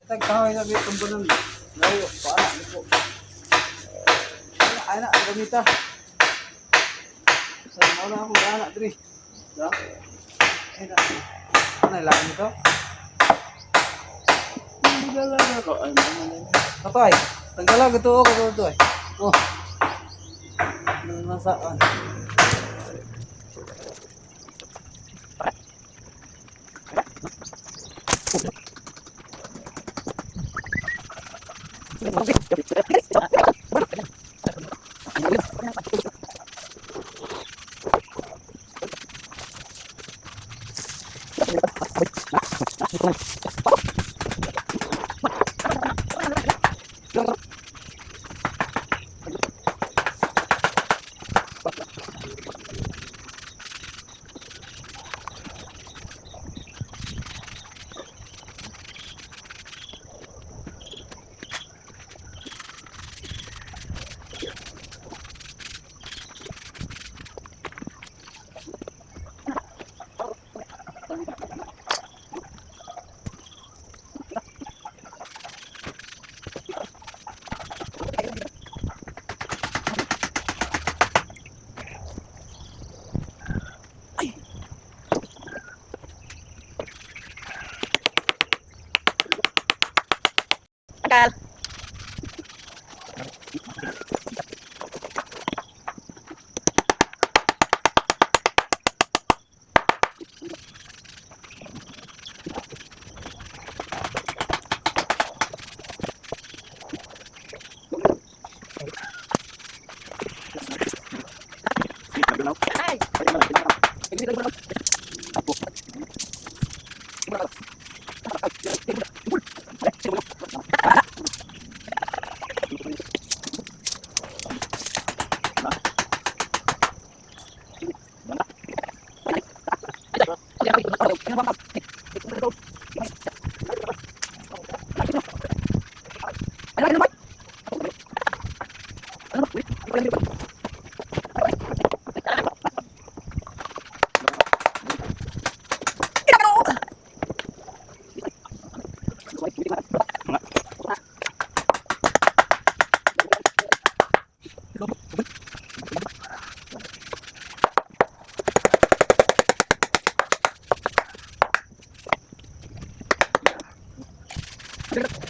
Tagkahoy na may tumbunan. Layo, paana, liko. Ay na, ang gamita. Sa mga na akong gana, Dri. Ya? Ay na. Ano, ilangan ito? Hindi talaga ko. Ay, mga na. Ito ay, tanggalag ito, ito ay. Oh. Nasaan? Akal. Thank you.